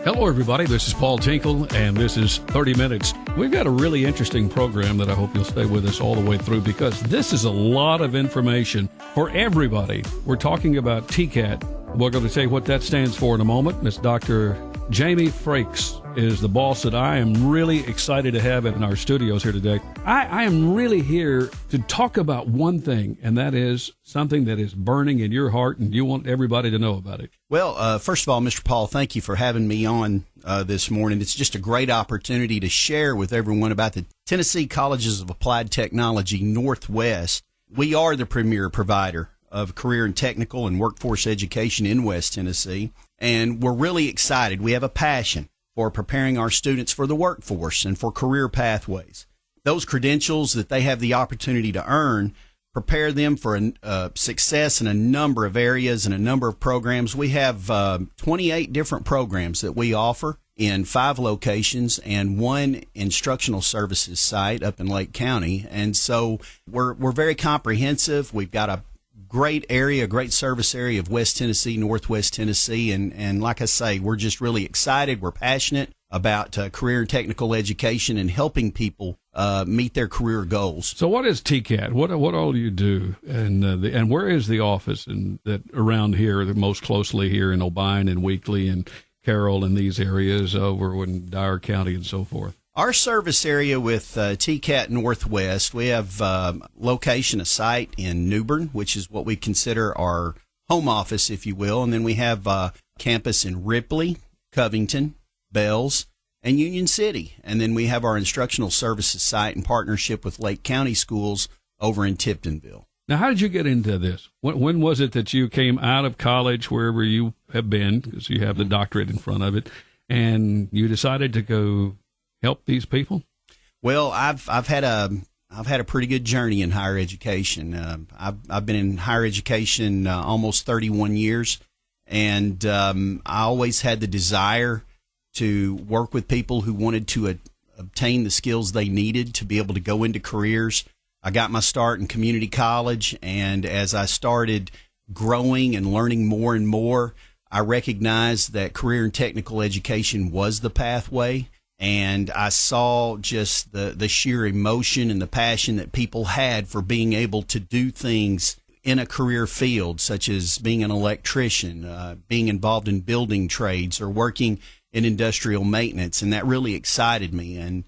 Hello, everybody. This is Paul Tinkle, and this is 30 Minutes. We've got a really interesting program that I hope you'll stay with us all the way through because this is a lot of information for everybody. We're talking about TCAT. We're going to tell you what that stands for in a moment. Miss Dr. Jamie Frakes is the boss that I am really excited to have in our studios here today. I am really here to talk about one thing, and that is something that is burning in your heart, and you want everybody to know about it. Well, first of all, Mr. Paul, thank you for having me on this morning. It's just a great opportunity to share with everyone about the Tennessee Colleges of Applied Technology Northwest. We are the premier provider of career and technical and workforce education in West Tennessee, and we're really excited. We have a passion for preparing our students for the workforce and for career pathways. Those credentials that they have the opportunity to earn prepare them for success in a number of areas and a number of programs. We have 28 different programs that we offer in 5 locations and 1 instructional services site up in Lake County. And so we're very comprehensive. We've got a great area, great service area of West Tennessee, Northwest Tennessee. And like I say, we're just really excited. We're passionate about career and technical education and helping people meet their career goals. So what is TCAT? What all do you do? And where is the office that around here, most closely here in O'Brien and Weakley and Carroll and these areas over in Dyer County and so forth? Our service area with TCAT Northwest, we have location, a site in Newbern, which is what we consider our home office, if you will. And then we have campus in Ripley, Covington, Bells, and Union City. And then we have our instructional services site in partnership with Lake County Schools over in Tiptonville. Now, how did you get into this? When was it that you came out of college, wherever you have been, because you have the doctorate in front of it, and you decided to go help these people? Well, I've had a pretty good journey in higher education. I've been in higher education almost 31 years, and I always had the desire to work with people who wanted to obtain the skills they needed to be able to go into careers. I got my start in community college, and as I started growing and learning more and more, I recognized that career and technical education was the pathway. And I saw just the sheer emotion and the passion that people had for being able to do things in a career field, such as being an electrician, being involved in building trades, or working in industrial maintenance. And that really excited me. And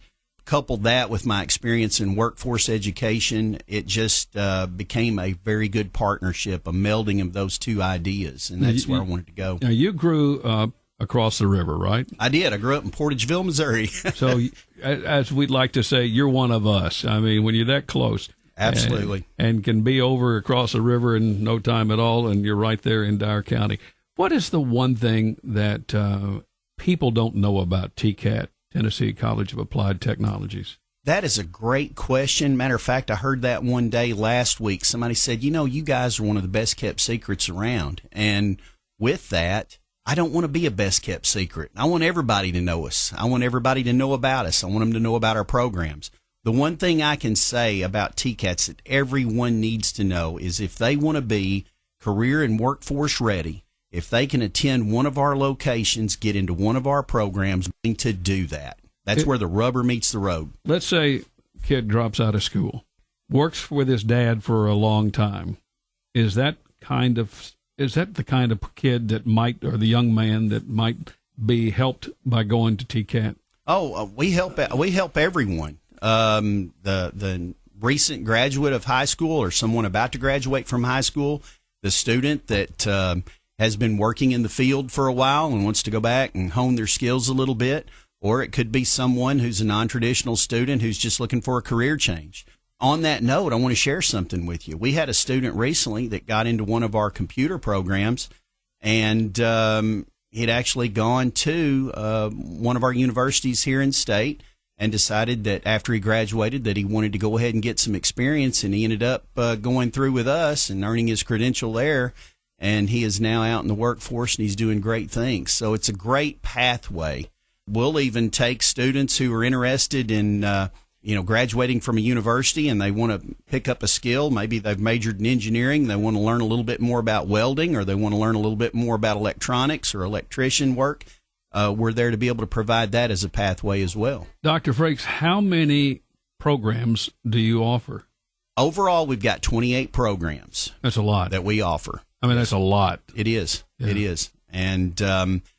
coupled that with my experience in workforce education, it just became a very good partnership, a melding of those two ideas. And that's where I wanted to go. Now, you grew up across the river, right? I did. I grew up in Portageville, Missouri. So, as we'd like to say, you're one of us. I mean, when you're that close. Absolutely. And can be over across the river in no time at all, and you're right there in Dyer County. What is the one thing that people don't know about TCAT, Tennessee College of Applied Technologies? That is a great question. Matter of fact, I heard that one day last week. Somebody said, you guys are one of the best kept secrets around. And with that, I don't want to be a best-kept secret. I want everybody to know us. I want everybody to know about us. I want them to know about our programs. The one thing I can say about TCATs that everyone needs to know is if they want to be career and workforce ready, if they can attend one of our locations, get into one of our programs, to do that. That's where the rubber meets the road. Let's say a kid drops out of school, works with his dad for a long time. Is that the kind of kid that might, or the young man that might be helped by going to TCAT? Oh, we help everyone. The recent graduate of high school, or someone about to graduate from high school, the student that has been working in the field for a while and wants to go back and hone their skills a little bit, or it could be someone who's a non-traditional student who's just looking for a career change. On that note, I want to share something with you. We had a student recently that got into one of our computer programs, and he'd actually gone to one of our universities here in state and decided that after he graduated that he wanted to go ahead and get some experience, and he ended up going through with us and earning his credential there, and he is now out in the workforce, and he's doing great things. So it's a great pathway. We'll even take students who are interested in graduating from a university and they want to pick up a skill. Maybe they've majored in engineering. They want to learn a little bit more about welding, or they want to learn a little bit more about electronics or electrician work. we're there to be able to provide that as a pathway as well. Dr. Frakes, how many programs do you offer? Overall, we've got 28 programs. That's a lot. That we offer. I mean, that's a lot. It is. Yeah. It is. And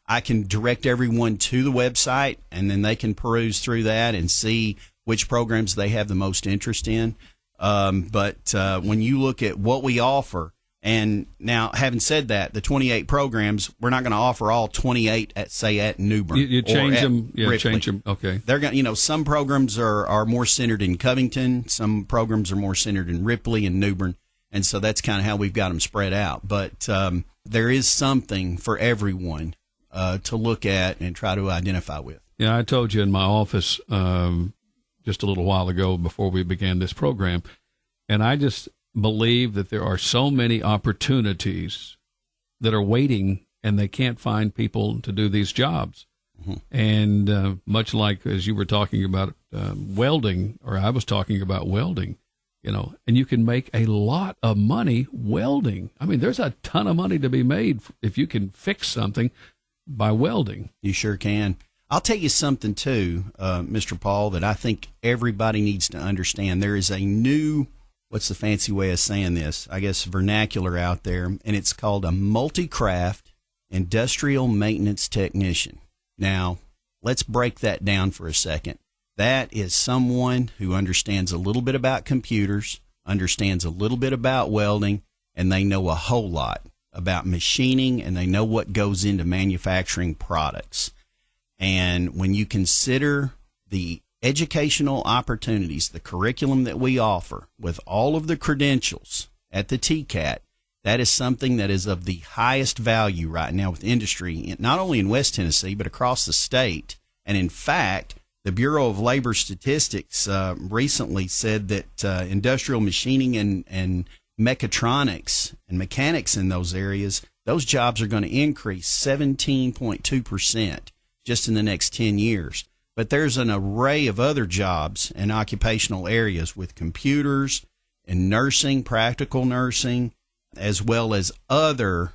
I can direct everyone to the website, and then they can peruse through that and see which programs they have the most interest in. But when you look at what we offer, and now having said that, the 28 programs, we're not going to offer all 28 at New Bern. You change them. Yeah, Ripley. change them. Okay. They're going. Some programs are more centered in Covington. Some programs are more centered in Ripley and New Bern. And so that's kind of how we've got them spread out. But there is something for everyone to look at and try to identify with. Yeah, I told you in my office just a little while ago before we began this program, and I just believe that there are so many opportunities that are waiting, and they can't find people to do these jobs. Mm-hmm. And much like as you were talking about welding, or I was talking about welding, and you can make a lot of money welding. I mean, there's a ton of money to be made if you can fix something by welding. You sure can. I'll tell you something, too, Mr. Paul, that I think everybody needs to understand. There is a new, what's the fancy way of saying this? I guess vernacular out there, and it's called a multi-craft industrial maintenance technician. Now, let's break that down for a second. That is someone who understands a little bit about computers, understands a little bit about welding, and they know a whole lot about machining, and they know what goes into manufacturing products. And when you consider the educational opportunities, the curriculum that we offer with all of the credentials at the TCAT, that is something that is of the highest value right now with industry, not only in West Tennessee, but across the state. And in fact, the Bureau of Labor Statistics recently said that industrial machining and mechatronics and mechanics in those areas, those jobs are going to increase 17.2% just in the next 10 years. But there's an array of other jobs and occupational areas with computers and nursing, practical nursing, as well as other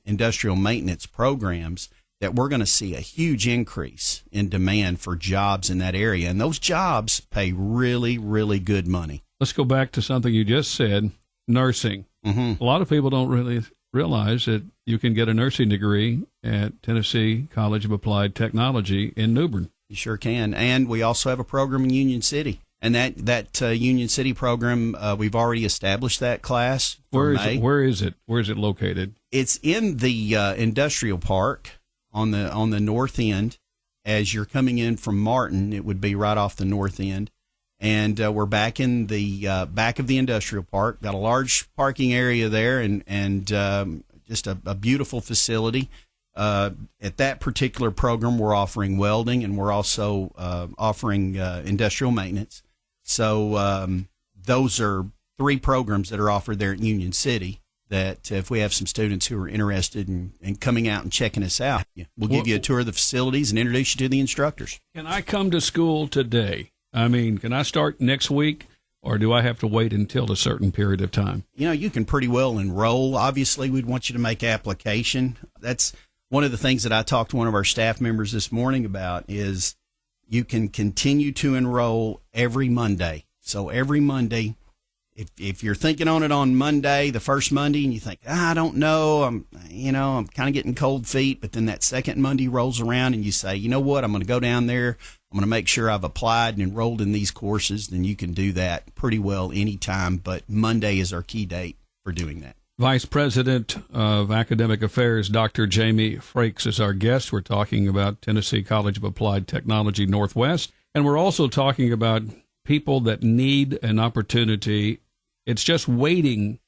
industrial maintenance programs that we're going to see a huge increase in demand for jobs in that area. And those jobs pay really, really good money. Let's go back to something you just said, nursing. Mm-hmm. A lot of people don't really realize that you can get a nursing degree at Tennessee College of Applied Technology in New Bern. You sure can. And we also have a program in Union City. And that Union City program, we've already established that class for May. Where is it? Where is it located? It's in the industrial park on the north end. As you're coming in from Martin, it would be right off the north end. And we're back in the back of the industrial park. Got a large parking area there, and just a beautiful facility. At that particular program, we're offering welding, and we're also offering industrial maintenance. So those are three programs that are offered there at Union City that if we have some students who are interested in coming out and checking us out, we'll give you a tour of the facilities and introduce you to the instructors. Can I come to school today? I mean, can I start next week, or do I have to wait until a certain period of time? You can pretty well enroll. Obviously, we'd want you to make application. That's one of the things that I talked to one of our staff members this morning about is you can continue to enroll every Monday. So every Monday, if you're thinking on it on Monday, the first Monday, and you think, I don't know, I'm kind of getting cold feet, but then that second Monday rolls around and you say, you know what, I'm going to go down there, I'm going to make sure I've applied and enrolled in these courses, then you can do that pretty well anytime, but Monday is our key date for doing that. Vice President of Academic Affairs, Dr. Jamie Frakes, is our guest. We're talking about Tennessee College of Applied Technology Northwest, and we're also talking about people that need an opportunity. It's just waiting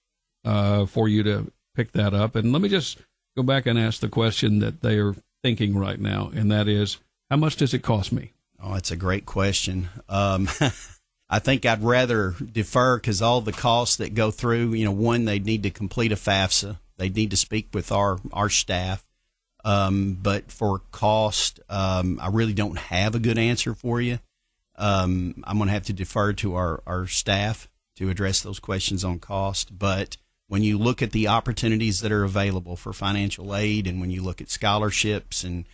for you to pick that up. And let me just go back and ask the question that they are thinking right now, and that is, how much does it cost me? Oh, it's a great question. I think I'd rather defer because all the costs that go through, one, they need to complete a FAFSA. They need to speak with our staff. But for cost, I really don't have a good answer for you. I'm going to have to defer to our staff to address those questions on cost. But when you look at the opportunities that are available for financial aid, and when you look at scholarships and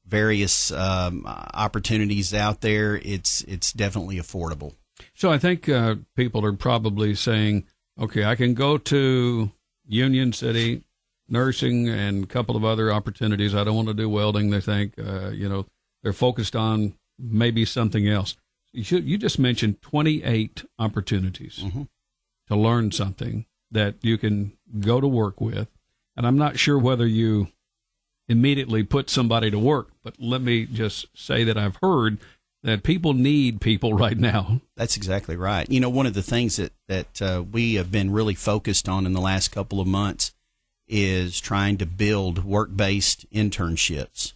various opportunities out there, it's definitely affordable. So I think people are probably saying, okay, I can go to Union City, nursing, and a couple of other opportunities. I don't want to do welding. They think, they're focused on maybe something else. You just mentioned 28 opportunities to learn something that you can go to work with. And I'm not sure whether you immediately put somebody to work, but let me just say that I've heard that people need people right now. That's exactly right. You know, one of the things that we have been really focused on in the last couple of months is trying to build work-based internships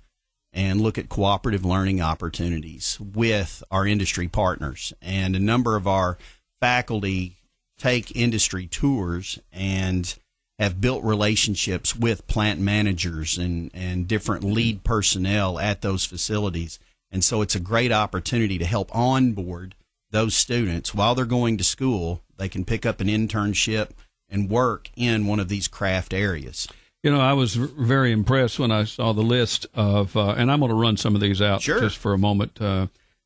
and look at cooperative learning opportunities with our industry partners. And a number of our faculty take industry tours and have built relationships with plant managers and different lead personnel at those facilities. And so it's a great opportunity to help onboard those students while they're going to school. They can pick up an internship and work in one of these craft areas. You know, I was very impressed when I saw the list of, and I'm going to run some of these out just for a moment.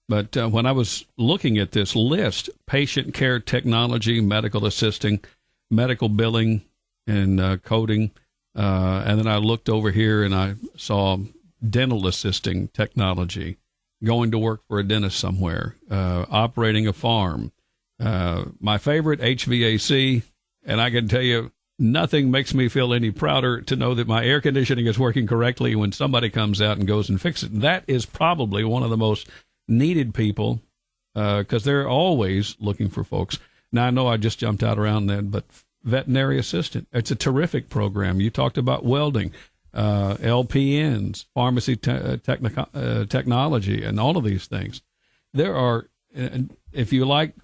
But when I was looking at this list, patient care technology, medical assisting, medical billing, and coding, and then I looked over here and I saw dental assisting technology, going to work for a dentist somewhere, operating a farm. My favorite, HVAC, and I can tell you, nothing makes me feel any prouder to know that my air conditioning is working correctly when somebody comes out and goes and fixes it. That is probably one of the most needed people because they're always looking for folks. Now, I know I just jumped out around that, but veterinary assistant, it's a terrific program. You talked about welding, LPNs, pharmacy technology, and all of these things. There are, if you like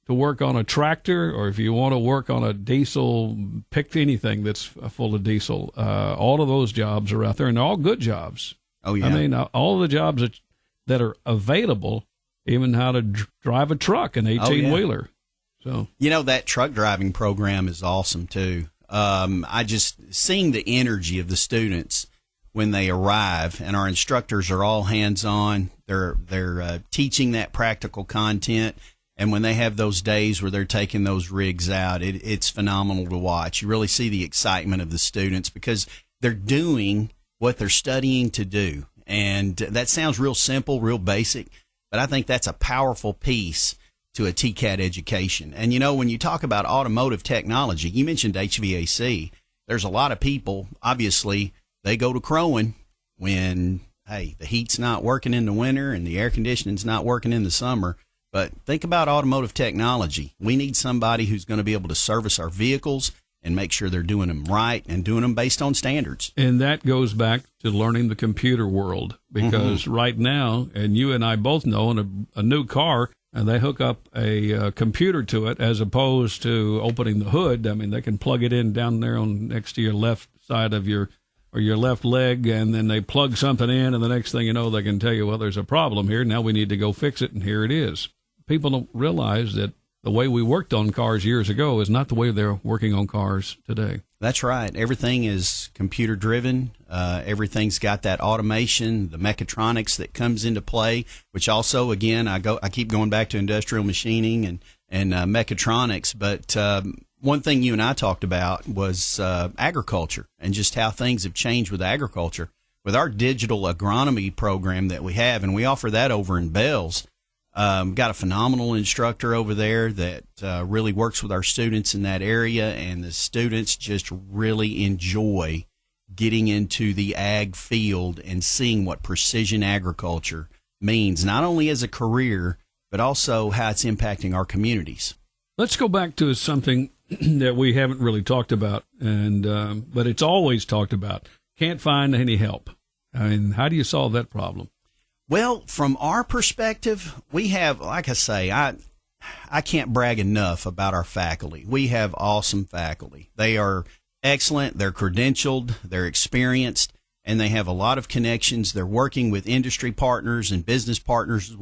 to work on a tractor or if you want to work on a diesel, pick anything that's full of diesel. All of those jobs are out there, and they're all good jobs. Oh, yeah. I mean, all the jobs that are available, even how to drive a truck, an 18-wheeler. So, you know, that truck driving program is awesome, too. I just seeing the energy of the students when they arrive, and our instructors are all hands-on. They're teaching that practical content. And when they have those days where they're taking those rigs out, it's phenomenal to watch. You really see the excitement of the students because they're doing what they're studying to do. And that sounds real simple, real basic, but I think that's a powerful piece to a TCAT education. And, you know, when you talk about automotive technology, you mentioned HVAC. There's a lot of people, obviously, they go to crowing when, hey, the heat's not working in the winter and the air conditioning's not working in the summer. But think about automotive technology. We need somebody who's going to be able to service our vehicles and make sure they're doing them right and doing them based on standards. And that goes back to learning the computer world because right now, and you and I both know, in a new car, and they hook up a computer to it as opposed to opening the hood. I mean, they can plug it in down there on next to your left side of your left leg, and then they plug something in, and the next thing you know, they can tell you, well, there's a problem here. Now we need to go fix it, and here it is. People don't realize that the way we worked on cars years ago is not the way they're working on cars today. That's right. Everything is computer driven. Everything's got that automation, the mechatronics that comes into play, which also, again, I keep going back to industrial machining and mechatronics. But one thing you and I talked about was agriculture and just how things have changed with agriculture. With our digital agronomy program that we have, and we offer that over in Bells, got a phenomenal instructor over there that really works with our students in that area, and the students just really enjoy getting into the ag field and seeing what precision agriculture means, not only as a career, but also how it's impacting our communities. Let's go back to something that we haven't really talked about, and but it's always talked about. Can't find any help. I mean, how do you solve that problem? Well, from our perspective, we have, like I say, I can't brag enough about our faculty. We have awesome faculty. They are excellent. They're credentialed. They're experienced, and they have a lot of connections. They're working with industry partners and business partners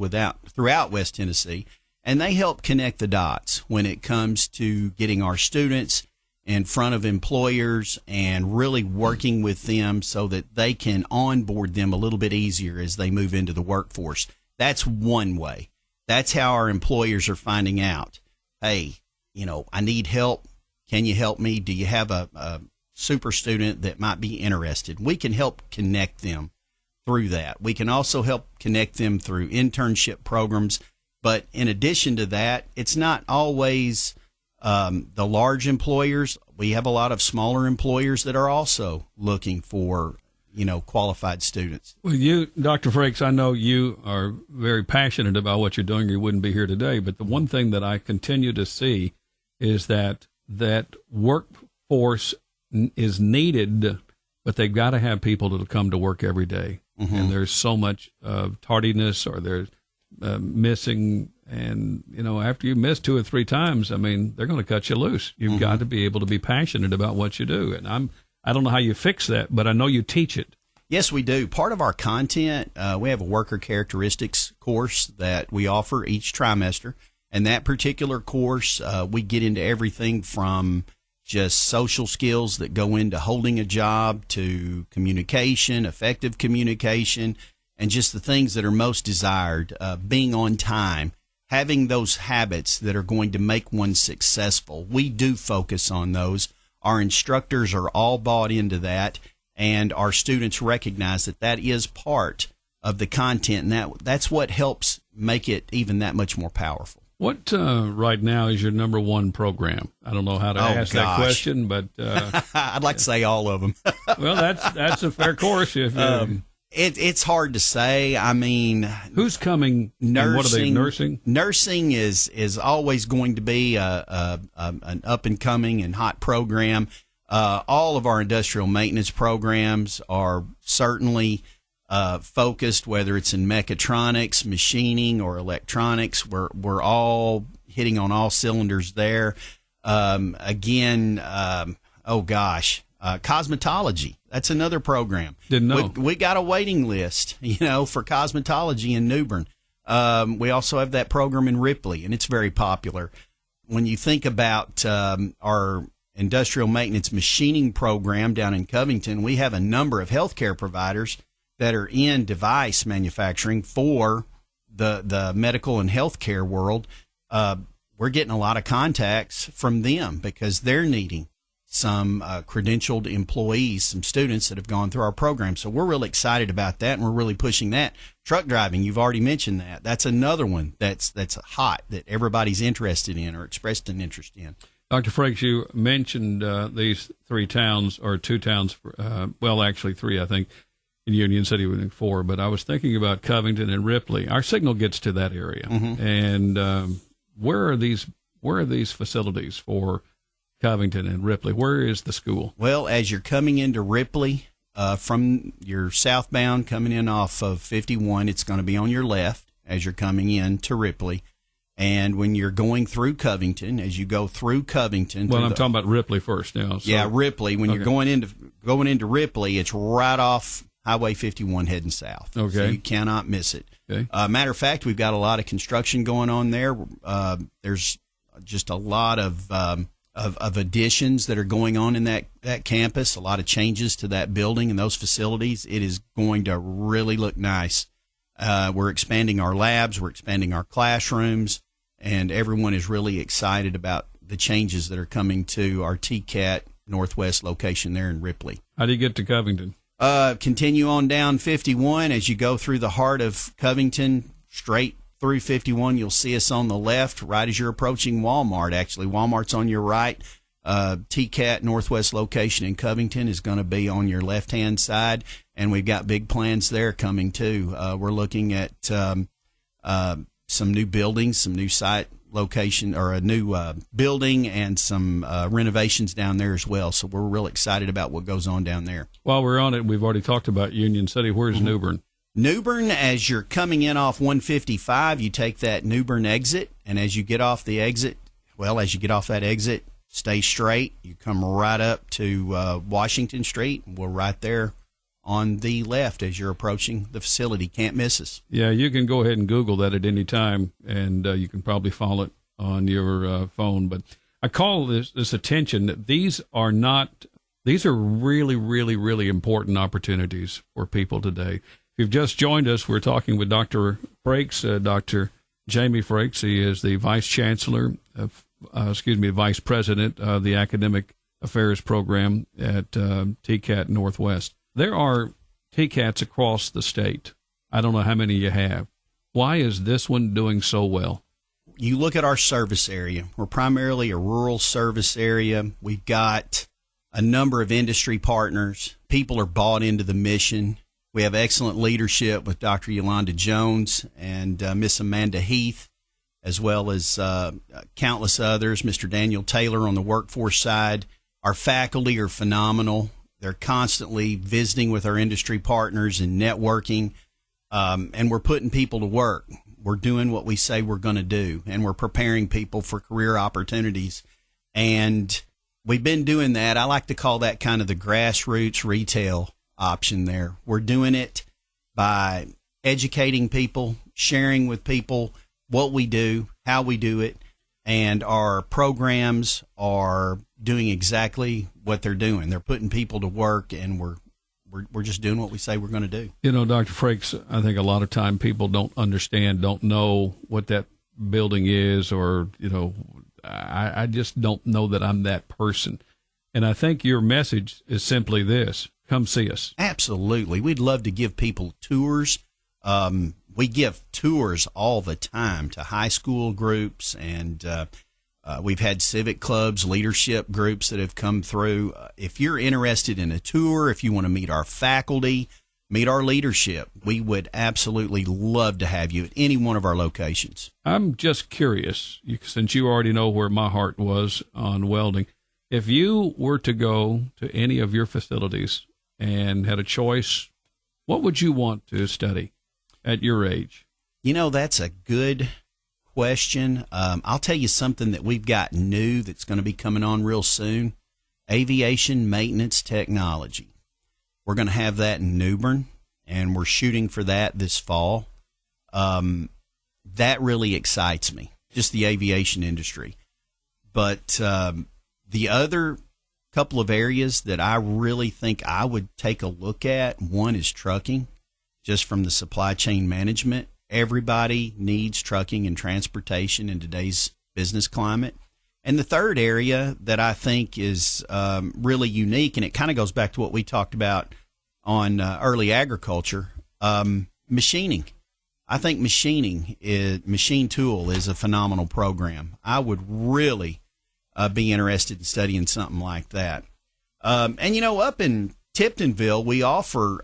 throughout West Tennessee, and they help connect the dots when it comes to getting our students in front of employers and really working with them so that they can onboard them a little bit easier as they move into the workforce. That's one way. That's how our employers are finding out, hey, I need help. Can you help me? Do you have a super student that might be interested? We can help connect them through that. We can also help connect them through internship programs. But in addition to that, it's not always the large employers. We have a lot of smaller employers that are also looking for, qualified students. Well, you, Dr. Frakes, I know you are very passionate about what you're doing. You wouldn't be here today. But the one thing that I continue to see is that workforce is needed, but they've got to have people that'll come to work every day. Mm-hmm. And there's so much tardiness, or there's missing. And, after you miss 2 or 3 times, they're going to cut you loose. You've got to be able to be passionate about what you do. And I don't know how you fix that, but I know you teach it. Yes, we do. Part of our content, we have a worker characteristics course that we offer each trimester. And that particular course, we get into everything from just social skills that go into holding a job to communication, effective communication, and just the things that are most desired, being on time, having those habits that are going to make one successful. We do focus on those. Our instructors are all bought into that, and our students recognize that that is part of the content, and that's what helps make it even that much more powerful. What right now is your number one program? I don't know how to ask that question, but I'd like to say all of them. Well, that's a fair course. If it's hard to say. Who's coming? Nursing. What are they? Nursing. Nursing is always going to be an up and coming and hot program. All of our industrial maintenance programs are certainly focused, whether it's in mechatronics, machining, or electronics. We're all hitting on all cylinders there. Cosmetology. That's another program. Didn't know. We got a waiting list, for cosmetology in New Bern. We also have that program in Ripley, and it's very popular. When you think about our industrial maintenance machining program down in Covington, we have a number of healthcare providers that are in device manufacturing for the medical and healthcare world. We're getting a lot of contacts from them because they're needing some credentialed employees, some students that have gone through our program. So we're really excited about that, and we're really pushing that. Truck driving, you've already mentioned that. That's another one that's hot, that everybody's interested in or expressed an interest in. Dr. Frakes, you mentioned these 3 towns, or 2 towns, actually 3, I think. In Union City, we think 4, but I was thinking about Covington and Ripley. Our signal gets to that area, and where are these facilities for Covington and Ripley? Where is the school? Well, as you're coming into Ripley from your southbound, coming in off of 51, it's going to be on your left as you're coming in to Ripley. And when you're going through Covington, as you go through Covington, well, I'm talking about Ripley first now. So. Yeah, Ripley. When you're going into Ripley, it's right off Highway 51 heading south. Okay. So you cannot miss it. Okay. Matter of fact, we've got a lot of construction going on there. There's just a lot of additions that are going on in that campus, a lot of changes to that building and those facilities. It is going to really look nice. We're expanding our labs, we're expanding our classrooms, and everyone is really excited about the changes that are coming to our TCAT Northwest location there in Ripley. How do you get to Covington? Continue on down 51. As you go through the heart of Covington, straight through 51, you'll see us on the left, right as you're approaching Walmart. Actually, Walmart's on your right. TCAT Northwest location in Covington is going to be on your left-hand side, and we've got big plans there coming too. We're looking at some new buildings, some new site location, or a new building, and some renovations down there as well. So we're real excited about what goes on down there. While we're on it, we've already talked about Union City. Where's New Bern? New Bern, as you're coming in off 155, you take that New Bern exit, and as you get off that exit, stay straight. You come right up to Washington Street. We're right there on the left as you're approaching the facility. Can't miss us. Yeah, you can go ahead and Google that at any time, and you can probably follow it on your phone. But I call this attention that these are really, really, really important opportunities for people today. If you've just joined us, we're talking with Dr. Frakes, Dr. Jamie Frakes. He is the Vice President of the Academic Affairs Program at TCAT Northwest. There are TCATs across the state. I don't know how many you have. Why is this one doing so well? You look at our service area. We're primarily a rural service area. We've got a number of industry partners. People are bought into the mission. We have excellent leadership with Dr. Yolanda Jones and Miss Amanda Heath, as well as countless others, Mr. Daniel Taylor on the workforce side. Our faculty are phenomenal. They're constantly visiting with our industry partners and networking, and we're putting people to work. We're doing what we say we're going to do, and we're preparing people for career opportunities. And we've been doing that. I like to call that kind of the grassroots retail option there. We're doing it by educating people, sharing with people what we do, how we do it, and our programs are doing exactly what they're doing. They're putting people to work, and we're just doing what we say we're going to do. You know, Dr. Frakes, I think a lot of time people don't know what that building is, or, you know, I just don't know that I'm that person. And I think your message is simply this: come see us. Absolutely. We'd love to give people tours. We give tours all the time to high school groups, and we've had civic clubs, leadership groups that have come through. If you're interested in a tour, if you want to meet our faculty, meet our leadership, we would absolutely love to have you at any one of our locations. I'm just curious, since you already know where my heart was on welding, if you were to go to any of your facilities and had a choice, what would you want to study at your age? You know, that's a good question. I'll tell you something that we've got new that's going to be coming on real soon: aviation maintenance technology. We're going to have that in New Bern, and we're shooting for that this fall. That really excites me, just the aviation industry. But the other couple of areas that I really think I would take a look at, one is trucking, just from the supply chain management. Everybody needs trucking and transportation in today's business climate. And the third area that I think is really unique, and it kind of goes back to what we talked about on early agriculture, machining. I think machine tool is a phenomenal program. I would really be interested in studying something like that. And, you know, up in Tiptonville, we offer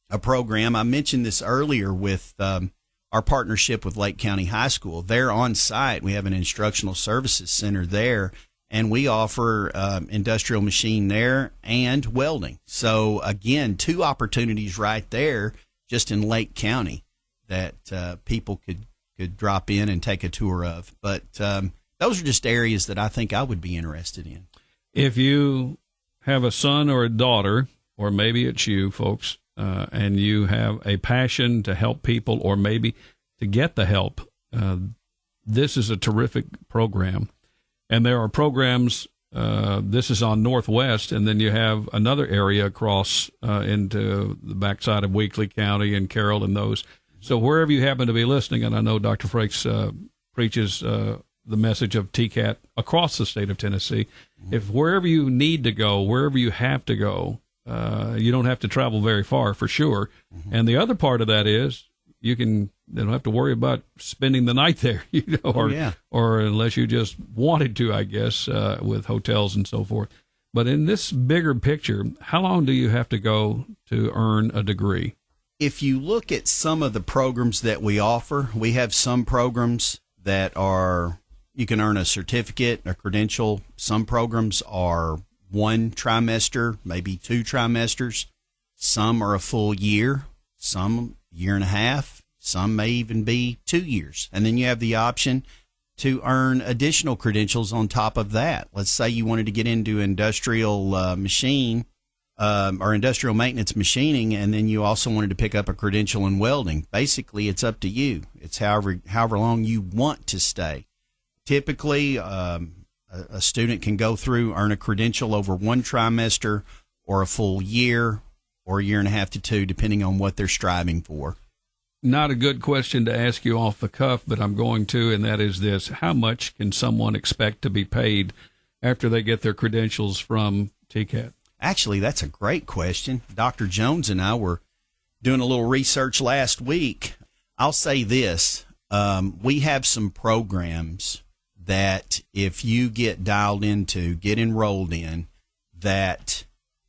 a program. I mentioned this earlier with our partnership with Lake County High School. They're on site. We have an instructional services center there, and we offer industrial machine there and welding. So, again, two opportunities right there just in Lake County that people could drop in and take a tour of. But those are just areas that I think I would be interested in. If you have a son or a daughter, or maybe it's you, folks, and you have a passion to help people, or maybe to get the help, this is a terrific program. And there are programs, this is on Northwest, and then you have another area across into the backside of Weakley County and Carroll and those. So wherever you happen to be listening, and I know Dr. Frakes preaches the message of TCAT across the state of Tennessee, if wherever you need to go, wherever you have to go, you don't have to travel very far, for sure. Mm-hmm. And the other part of that is you don't have to worry about spending the night there, or unless you just wanted to, I guess, with hotels and so forth. But in this bigger picture, how long do you have to go to earn a degree? If you look at some of the programs that we offer, we have some programs that are, you can earn a certificate, a credential. Some programs are 1 trimester, maybe 2 trimesters. Some are a full year, some year and a half, some may even be 2 years. And then you have the option to earn additional credentials on top of that. Let's say you wanted to get into industrial machine or industrial maintenance machining, and then you also wanted to pick up a credential in welding. Basically, it's up to you. It's however long you want to stay. Typically, a student can go through, earn a credential over one trimester or a full year or a year and a half to two, depending on what they're striving for. Not a good question to ask you off the cuff, but I'm going to, and that is this. How much can someone expect to be paid after they get their credentials from TCAT? Actually, that's a great question. Dr. Jones and I were doing a little research last week. I'll say this. We have some programs that if you get dialed into, get enrolled in, that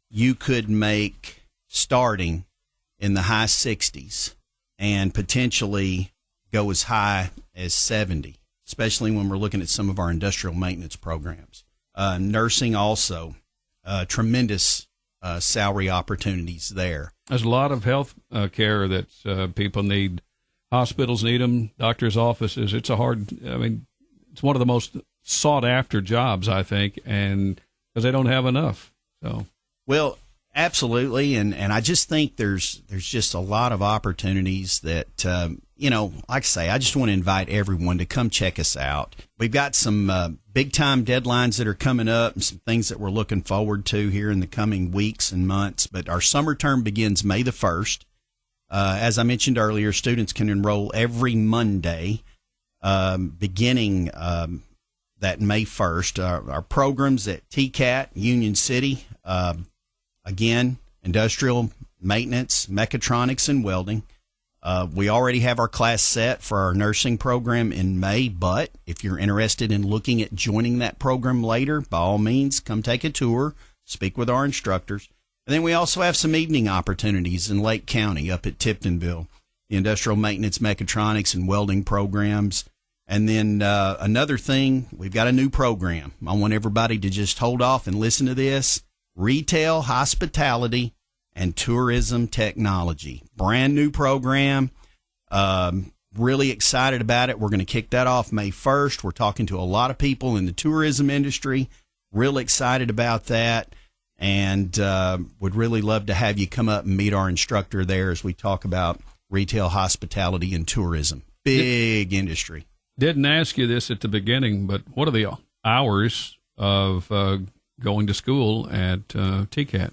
you could make starting in the high 60s and potentially go as high as 70, especially when we're looking at some of our industrial maintenance programs. Nursing also, tremendous salary opportunities there. There's a lot of health care that people need. Hospitals need them, doctors' offices. It's it's one of the most sought after jobs, I think, and because they don't have enough. So, well, absolutely, and I just think there's just a lot of opportunities that like I say, I just want to invite everyone to come check us out. We've got some big time deadlines that are coming up and some things that we're looking forward to here in the coming weeks and months. But our summer term begins May the 1st. As I mentioned earlier, students can enroll every Monday beginning that May 1st. Our programs at TCAT, Union City, again, industrial maintenance, mechatronics, and welding. We already have our class set for our nursing program in May, but if you're interested in looking at joining that program later, by all means, come take a tour, speak with our instructors. And then we also have some evening opportunities in Lake County up at Tiptonville, the industrial maintenance, mechatronics, and welding programs. And then another thing, we've got a new program. I want everybody to just hold off and listen to this. Retail, hospitality, and tourism technology. Brand new program. Really excited about it. We're going to kick that off May 1st. We're talking to a lot of people in the tourism industry. Real excited about that. And would really love to have you come up and meet our instructor there as we talk about retail, hospitality, and tourism. Big industry. Didn't ask you this at the beginning, but what are the hours of going to school at TCAT?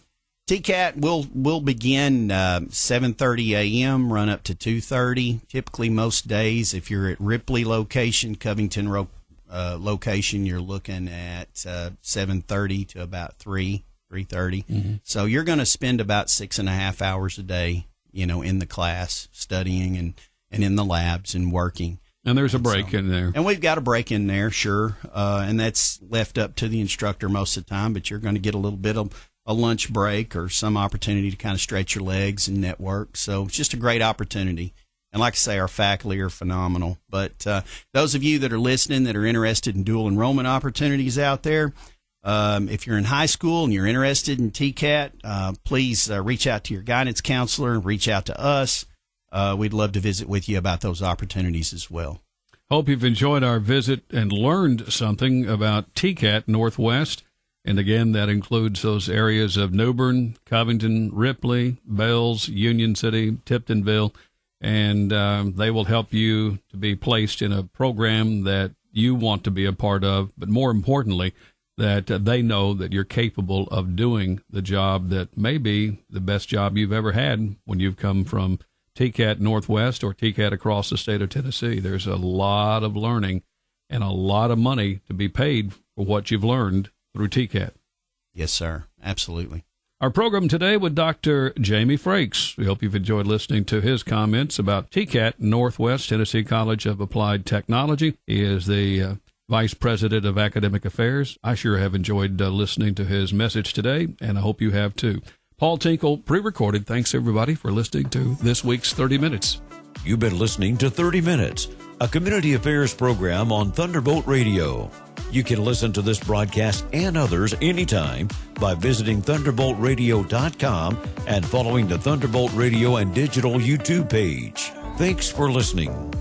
TCAT will begin 7:30 a.m., run up to 2:30. Typically, most days, if you're at Ripley location, Covington location, you're looking at 7:30 to about 3:30. Mm-hmm. So you're going to spend about 6.5 hours a day, in the class studying and in the labs and working. And there's a break in there. And we've got a break in there, sure. And that's left up to the instructor most of the time, but you're going to get a little bit of a lunch break or some opportunity to kind of stretch your legs and network. So it's just a great opportunity. And like I say, our faculty are phenomenal. But those of you that are listening that are interested in dual enrollment opportunities out there, if you're in high school and you're interested in TCAT, please reach out to your guidance counselor, reach out to us. We'd love to visit with you about those opportunities as well. Hope you've enjoyed our visit and learned something about TCAT Northwest. And again, that includes those areas of Newbern, Covington, Ripley, Bells, Union City, Tiptonville. And they will help you to be placed in a program that you want to be a part of, but more importantly, that they know that you're capable of doing the job that may be the best job you've ever had when you've come from TCAT Northwest or TCAT across the state of Tennessee. There's a lot of learning and a lot of money to be paid for what you've learned through TCAT. Yes, sir. Absolutely. Our program today with Dr. Jamie Frakes. We hope you've enjoyed listening to his comments about TCAT Northwest Tennessee College of Applied Technology. He is the Vice President of Academic Affairs. I sure have enjoyed listening to his message today, and I hope you have too. Paul Tinkle, pre-recorded. Thanks, everybody, for listening to this week's 30 Minutes. You've been listening to 30 Minutes, a community affairs program on Thunderbolt Radio. You can listen to this broadcast and others anytime by visiting thunderboltradio.com and following the Thunderbolt Radio and Digital YouTube page. Thanks for listening.